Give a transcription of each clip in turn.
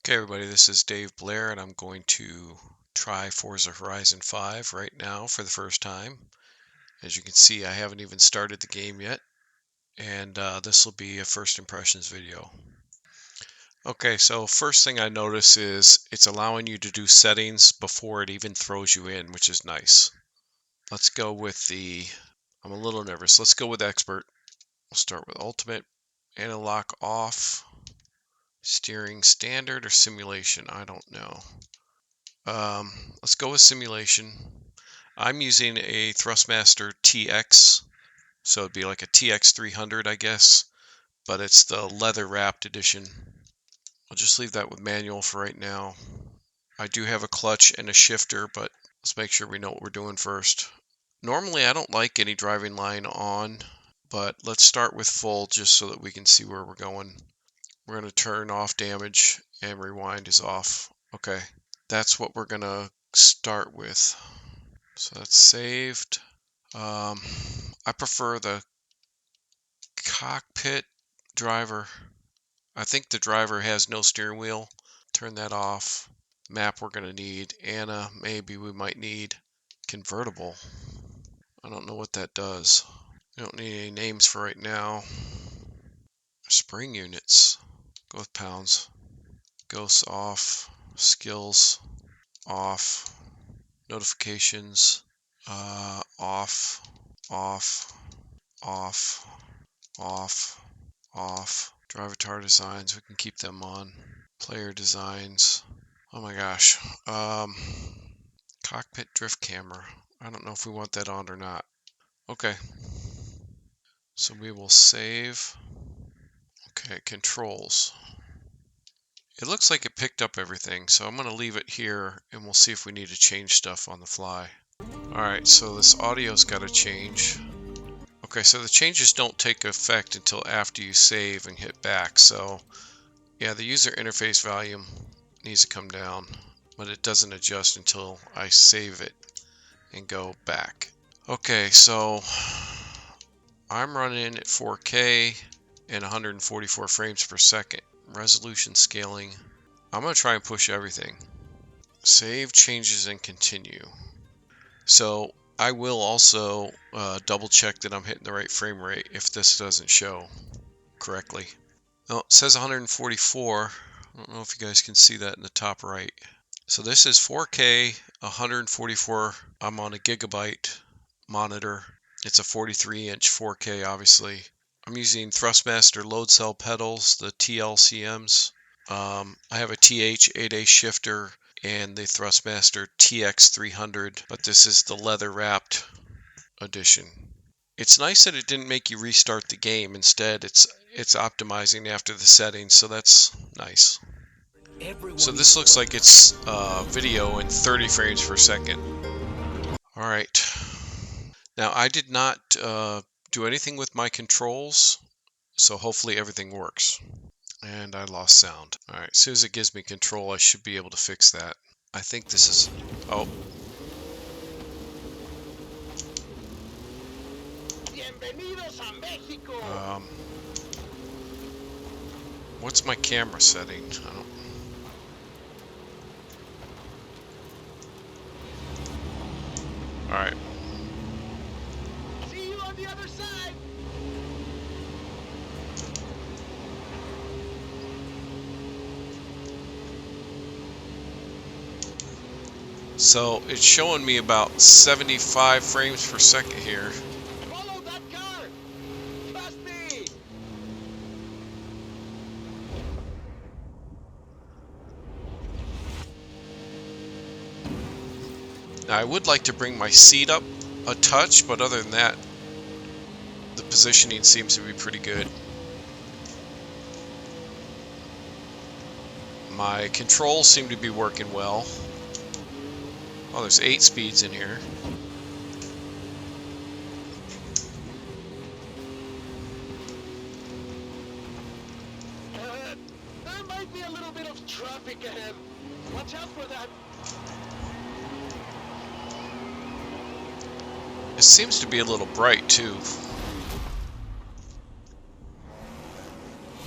Okay, everybody, this is Blair, and I'm going to try Forza Horizon 5 right now for the first time. As you can see, I haven't even started the game yet, and this will be a first impressions video. Okay, so first thing I notice is it's allowing you to do settings before it even throws you in, which is nice. Let's go with I'm a little nervous. Let's go with Expert. We'll start with Ultimate, Anti-lock off, steering standard or simulation, I don't know. Let's go with simulation. I'm using a Thrustmaster TX, so it'd be like a TX 300, I guess, but it's the leather wrapped edition. I'll just leave that with manual for right now. I do have a clutch and a shifter, but let's make sure we know what we're doing first. Normally I don't like any driving line on, but let's start with full just so that we can see where we're going. We're going to turn off damage and rewind is off. Okay, that's what we're going to start with. So that's saved. I prefer the cockpit driver. I think the driver has no steering wheel. Turn that off. Map we're going to need. Anna, maybe we might need convertible. I don't know what that does. We don't need any names for right now. Spring units. Go with pounds. Ghosts off. Skills off. Notifications off. Off. Off. Off. Off. Driver tar designs, we can keep them on. Player designs. Oh my gosh. Cockpit drift camera. I don't know if we want that on or not. Okay. So we will save. Okay, controls. It looks like it picked up everything, so I'm going to leave it here and we'll see if we need to change stuff on the fly. Alright, so this audio's got to change. Okay, so the changes don't take effect until after you save and hit back. So yeah, the user interface volume needs to come down, but it doesn't adjust until I save it and go back. Okay, so I'm running at 4K and 144 frames per second. Resolution scaling. I'm going to try and push everything. Save changes and continue. So I will also double check that I'm hitting the right frame rate if this doesn't show correctly. Oh, it says 144. I don't know if you guys can see that in the top right. So this is 4K, 144. I'm on a Gigabyte monitor. It's a 43-inch 4K, obviously. I'm using Thrustmaster load cell pedals, the TLCMs. I have a TH8A shifter and the Thrustmaster TX 300, but this is the leather wrapped edition. It's nice that it didn't make you restart the game. Instead, it's optimizing after the settings, so that's nice. So this looks like it's video in 30 frames per second. All right. Now I did not do anything with my controls, so hopefully everything works. And I lost sound. All right, as soon as it gives me control, I should be able to fix that. I think this is, oh. What's my camera setting? I don't. All right. See you on the other side. So it's showing me about 75 frames per second here. Follow that car. Trust me. Now I would like to bring my seat up a touch, but other than that, the positioning seems to be pretty good. My controls seem to be working well. Oh, there's 8 speeds in here. There might be a little bit of traffic ahead. Watch out for that. It seems to be a little bright too.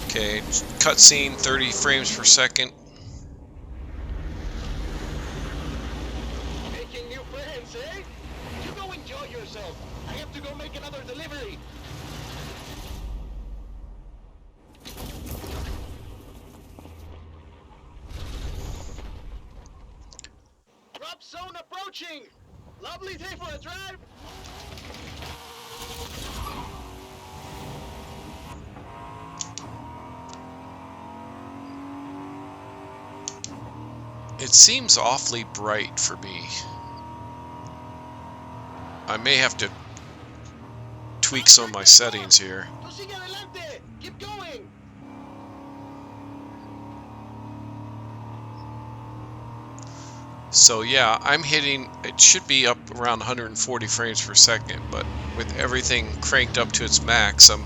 Okay, cutscene 30 frames per second. hurry. Drop zone approaching. Lovely day for a drive. It seems awfully bright for me. I may have to tweak some of my settings here. Keep going. So yeah, I'm hitting, it should be up around 140 frames per second, but with everything cranked up to its max, I'm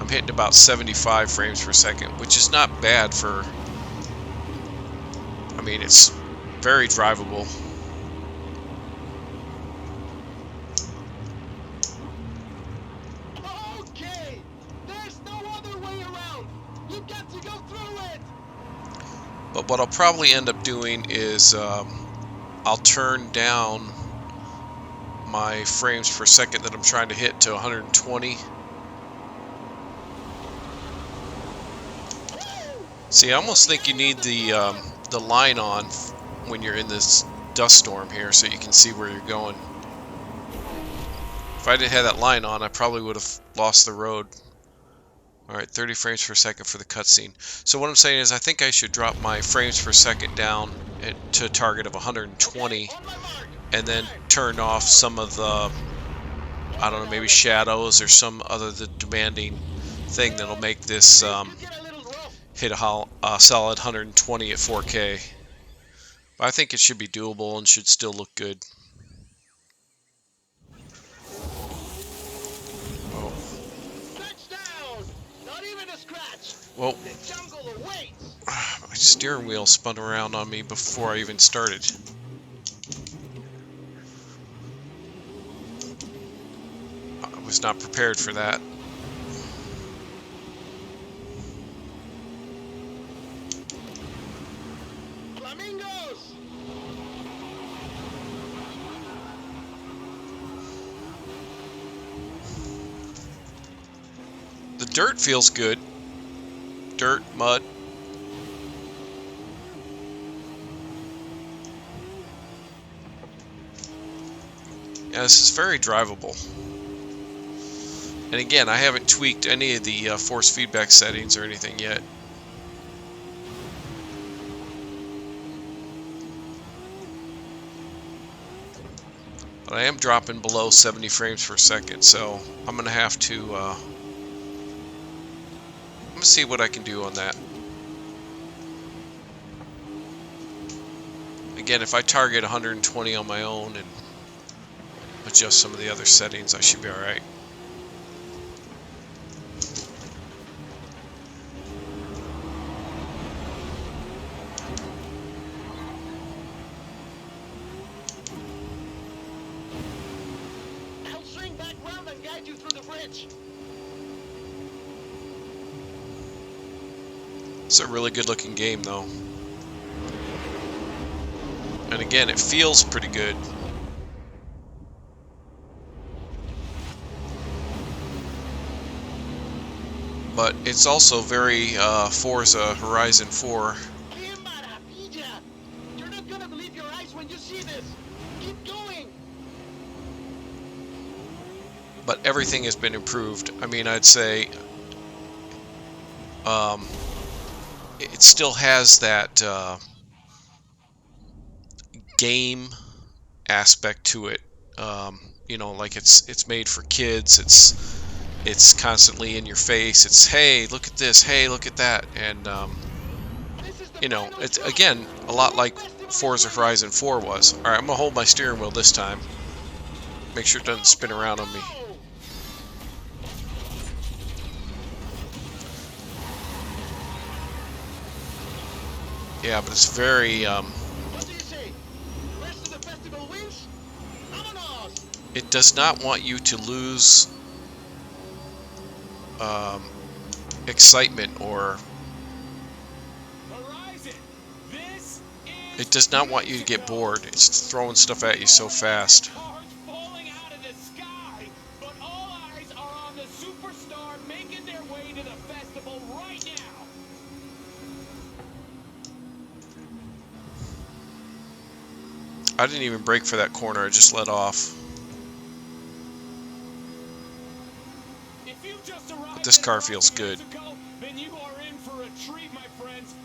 hitting about 75 frames per second, which is not bad for, I mean, it's very drivable. Okay, there's no other way around. You got to go through it. But what I'll probably end up doing is I'll turn down my frames per second that I'm trying to hit to 120. See, I almost think you need the line on when you're in this dust storm here, so you can see where you're going. If I didn't have that line on, I probably would have lost the road. Alright, 30 frames per second for the cutscene. So what I'm saying is I think I should drop my frames per second down to a target of 120, and then turn off some of the, I don't know, maybe shadows or some other demanding thing that'll make this hit a solid 120 at 4K. But I think it should be doable and should still look good. Oh. Touchdown! Not even a scratch. Well, The jungle awaits. my steering wheel spun around on me before I even started. I was not prepared for that. Flamingos! The dirt feels good. Dirt, mud. Yeah, this is very drivable. And again, I haven't tweaked any of the force feedback settings or anything yet. But I am dropping below 70 frames per second, so I'm going to have to I'm going to see what I can do on that. Again, if I target 120 on my own and adjust some of the other settings, I should be alright. I'll swing back round and guide you through the bridge. It's a really good looking game though. And again, it feels pretty good. But it's also very Forza Horizon 4. You're not gonna believe your eyes when you see this. Keep going. But everything has been improved. I mean, I'd say it still has that game aspect to it. You know, like it's made for kids. It's constantly in your face. It's, hey, look at this. Hey, look at that. And you know, it's again a lot like Forza Horizon 4 was. All right, I'm gonna hold my steering wheel this time. Make sure it doesn't spin around on me. Yeah, but it's very What do you say? Rest of the festival wins? Vámonos! it does not want you to lose excitement, or Horizon, this is it does not want you to get bored. It's throwing stuff at you so fast. cars falling out of the sky, but all eyes I didn't even brake for that corner, I just let off. If you just But arrived this at car Horizon feels good. Mexico, then you are in for a treat, my friends.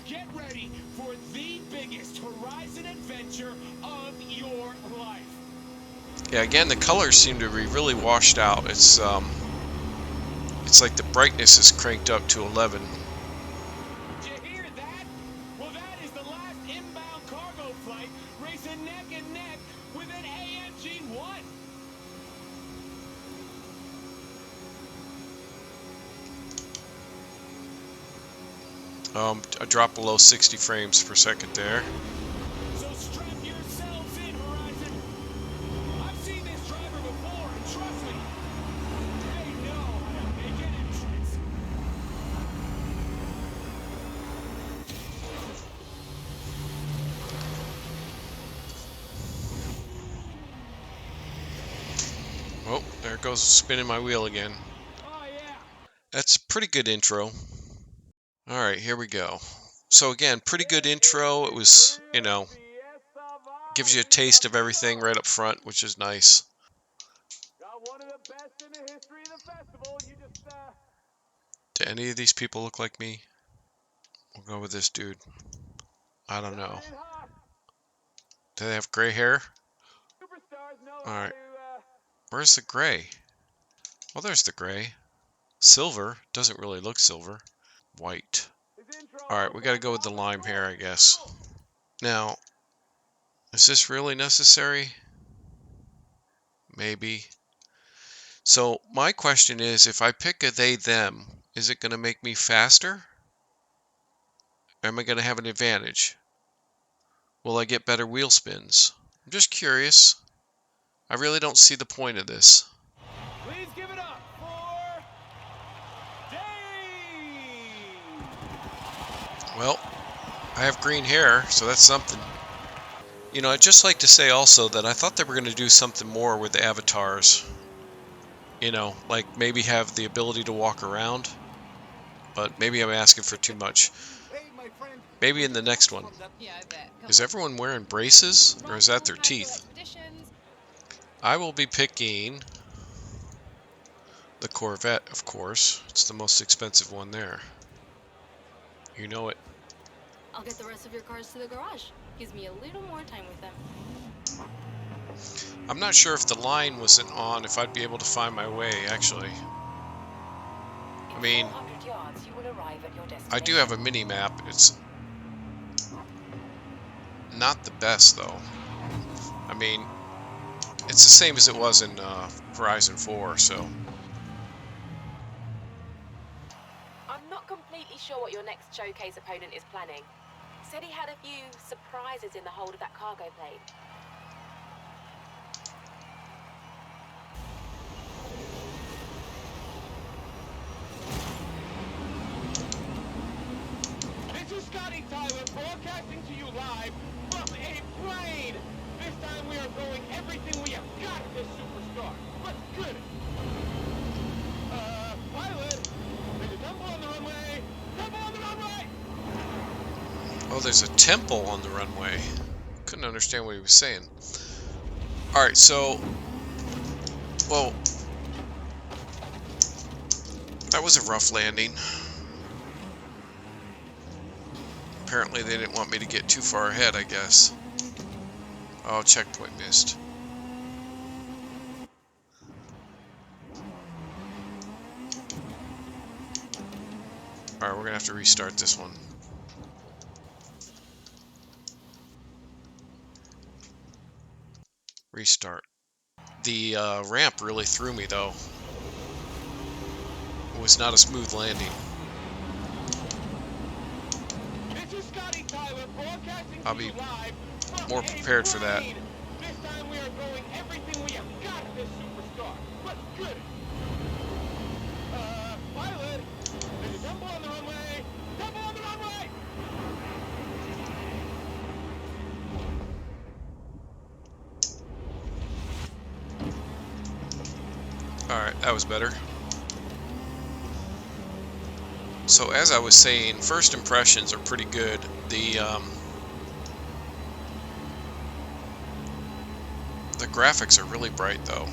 Get ready for the biggest Horizon adventure of your life. Yeah, again, the colors seem to be really washed out. It's like the brightness is cranked up to 11. Did you hear that? Well, that is the last inbound cargo flight racing neck and neck with an AMG-1. A drop below 60 frames per second there. So strap yourselves in, Horizon. I've seen this driver before, and trust me, they know how to make an entrance. Oh, there it goes spinning my wheel again. Oh, yeah. That's a pretty good intro. Alright, here we go. So again, pretty good intro. It was, you know, gives you a taste of everything right up front, which is nice. Got one of the best in the history of the festival. You just, Do any of these people look like me? We'll go with this dude. I don't know. started hot. Do they have gray hair? Superstars know how Alright, to, where's the gray? Oh, there's the gray. Silver. Doesn't really look silver. White. his intro Alright, we gotta go with the lime hair, I guess. Now, is this really necessary? Maybe. So, my question is, if I pick a they, them, is it going to make me faster? Or am I going to have an advantage? Will I get better wheel spins? I'm just curious. I really don't see the point of this. Please give it up for Dave! Well, I have green hair, so that's something. You know, I'd just like to say also that I thought they were going to do something more with the avatars. You know, like maybe have the ability to walk around. But maybe I'm asking for too much. Maybe in the next one. Yeah, I bet. Come Is on. everyone wearing braces? Or is that their Multiple natural teeth? expeditions. I will be picking the Corvette, of course. It's the most expensive one there. You know it. I'll get the rest of your cars to the garage. Gives me a little more time with them. I'm not sure if the line wasn't on, if I'd be able to find my way, actually. I mean, 400 yards, you will arrive at your destination. I do have a mini-map. It's not the best, though. I mean, it's the same as it was in Horizon 4, so... I'm not completely sure what your next showcase opponent is planning. Said he had a few surprises in the hold of that cargo plane. This is Scotty Tyler broadcasting to you live from a plane. This time we are throwing everything we have got at this superstar. Let's get it. Pilot, there's a temple on the runway. Temple on the runway. Oh, there's a temple on the runway. Couldn't understand what he was saying. Alright, so... Well... That was a rough landing. Apparently they didn't want me to get too far ahead, I guess. Oh, checkpoint missed. Alright, we're gonna have to restart this one. Restart. The ramp really threw me, though. It was not a smooth landing. This is Scotty Tyler broadcasting I'll to be you live from more a prepared for that. plane. This time we are throwing everything we have got at this superstar. Let's get it. Pilot, there's a temple on the runway. Temple on the runway. Alright, that was better. So as I was saying, first impressions are pretty good. The graphics are really bright, though.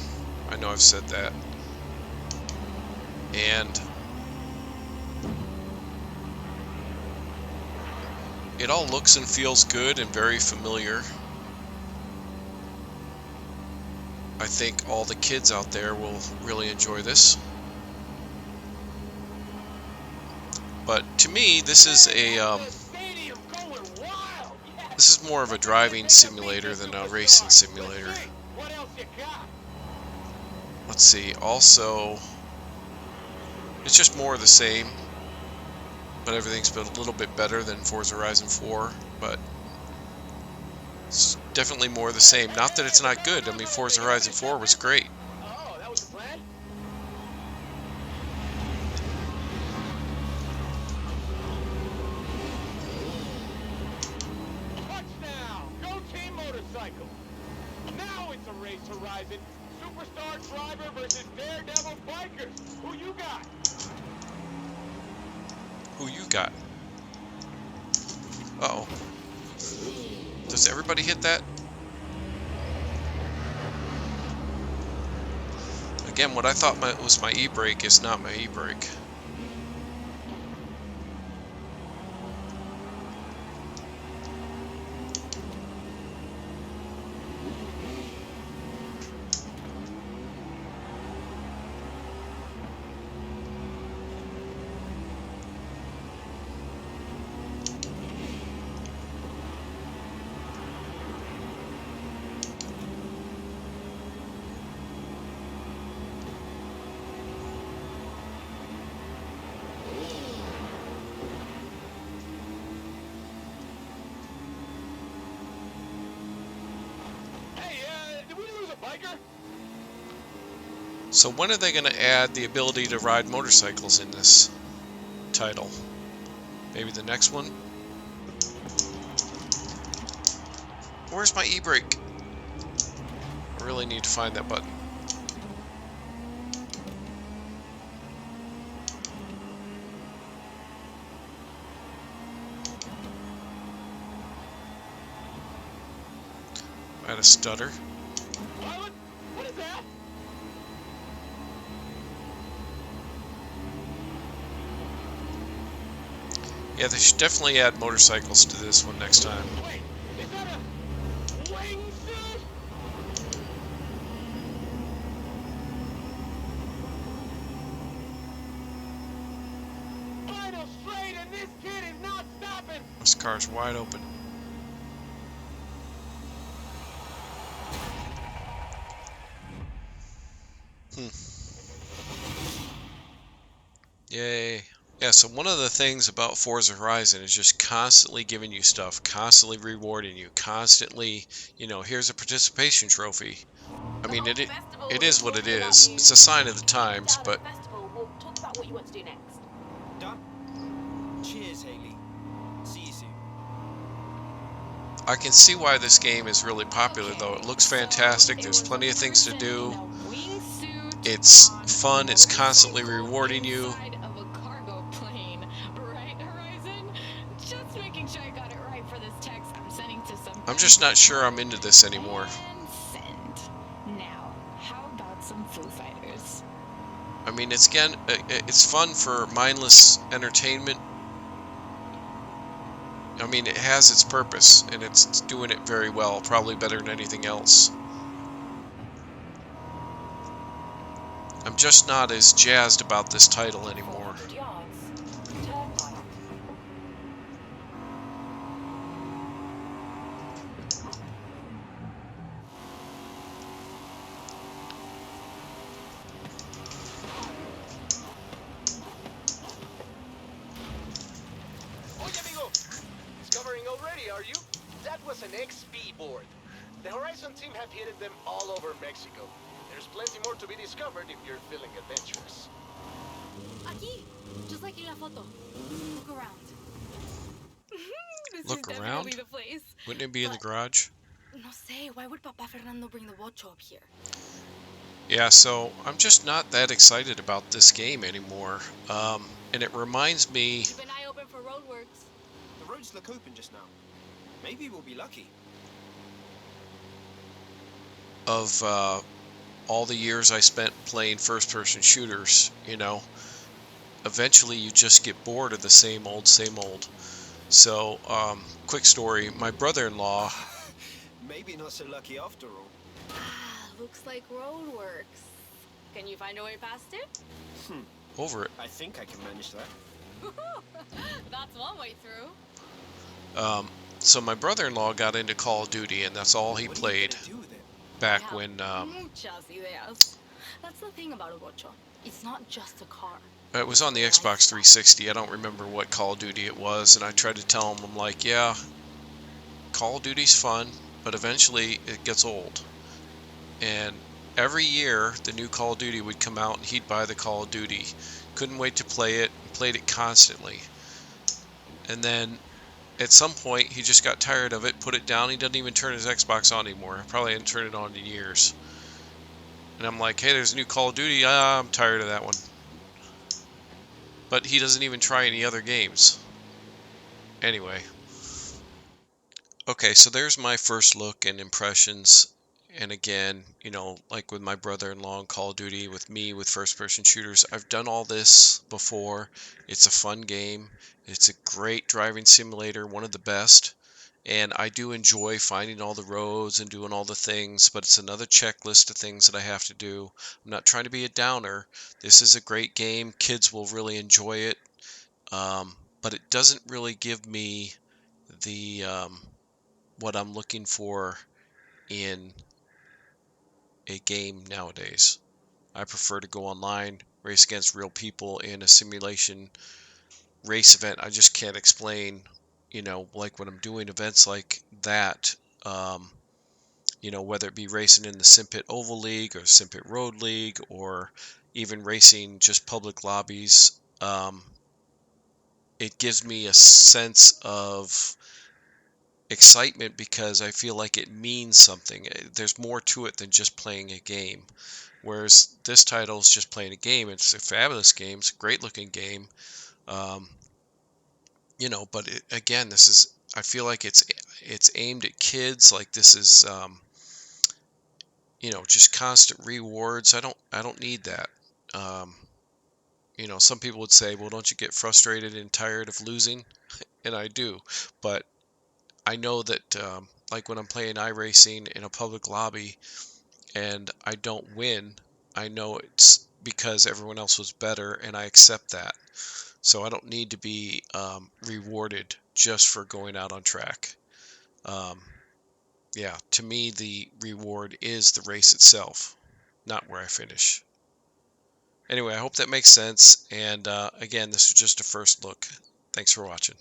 I know I've said that. And it all looks and feels good and very familiar. I think all the kids out there will really enjoy this. But to me, this is a this is more of a driving simulator than a racing simulator. Let's see. Also, it's just more of the same, but everything's been a little bit better than Forza Horizon 4. But it's definitely more of the same. Not that it's not good. I mean, Forza Horizon 4 was great. Oh, that was the plan? Touchdown! Go Team Motorcycle! Now it's a race, Horizon. Superstar driver versus daredevil bikers. Who you got? Who you got? Uh-oh. Does everybody hit that? Again, what I thought was my e-brake is not my e-brake. Did we lose a biker? So when are they going to add the ability to ride motorcycles in this title? Maybe the next one? Where's my e-brake? I really need to find that button. I had a stutter. What is that? Yeah, they should definitely add motorcycles to this one next time. Wait, is that a wingsuit? Final straight, and this kid is not stopping. This car's wide open. Yay. Yeah, so one of the things about Forza Horizon is just constantly giving you stuff, constantly rewarding you, constantly, you know, here's a participation trophy. I mean, it is what it is. It's a sign of the times, but We'll talk about what you want to do next. Done. Cheers, Haley. See you soon. I can see why this game is really popular, though. It looks fantastic. There's plenty of things to do. It's fun. It's constantly rewarding you. I'm just not sure I'm into this anymore. Now, how about some Foo Fighters? I mean, it's fun for mindless entertainment. I mean, it has its purpose, and it's doing it very well, probably better than anything else. I'm just not as jazzed about this title anymore. 400 yards. Turn right. Oye, amigo. Discovering already, are you? That was an XP board. The Horizon team have hit them all over Mexico. There's plenty more to be discovered if you're feeling adventurous. Aquí, just like in la foto. Look around. This Look is around? definitely the place. Wouldn't it be in the garage? No sé, why would Papa Fernando bring the bocho up here? Yeah, so I'm just not that excited about this game anymore. And it reminds me... Keep an eye open for roadworks. The roads look open just now. Maybe we'll be lucky. of all the years I spent playing first-person shooters, you know, eventually you just get bored of the same old, same old. So, quick story, my brother-in-law, Maybe not so lucky after all. Ah, looks like roadworks. Can you find a way past it? over it, I think I can manage that. That's one way through. so my brother-in-law got into Call of Duty, and that's all he What are you played gonna do with it? I back have when, muchas ideas. That's the thing about a bocho. It's not just a car. it was on the It's a Xbox lifestyle. 360. I don't remember what Call of Duty it was, and I tried to tell him, I'm like, yeah, Call of Duty's fun, but eventually it gets old. And every year the new Call of Duty would come out and he'd buy the Call of Duty. Couldn't wait to play it, played it constantly. And then at some point he just got tired of it, put it down. He doesn't even turn his Xbox on anymore. Probably hadn't turned it on in years. And I'm like, hey, there's a new Call of Duty. I'm tired of that one. But he doesn't even try any other games. Anyway. Okay, so there's my first look and impressions. And again, you know, like with my brother-in-law in Call of Duty, with me with first-person shooters, I've done all this before. It's a fun game. It's a great driving simulator, one of the best. And I do enjoy finding all the roads and doing all the things, but it's another checklist of things that I have to do. I'm not trying to be a downer. This is a great game. Kids will really enjoy it. But it doesn't really give me the what I'm looking for in a game nowadays. I prefer to go online, race against real people in a simulation race event. I just can't explain, you know, like when I'm doing events like that, um, you know, whether it be racing in the Simpit Oval League or Simpit Road League or even racing just public lobbies, it gives me a sense of excitement because I feel like it means something. There's more to it than just playing a game. Whereas this title is just playing a game. It's a fabulous game. It's a great looking game. Um, you know, but again, this is. I feel like it's aimed at kids. Like this is, you know, just constant rewards. I don't need that. Um, you know, some people would say, well, don't you get frustrated and tired of losing? And I do, but I know that like when I'm playing iRacing in a public lobby and I don't win, I know it's because everyone else was better and I accept that. So I don't need to be rewarded just for going out on track. Um, yeah, to me, the reward is the race itself, not where I finish. Anyway, I hope that makes sense. And again, this is just a first look. Thanks for watching.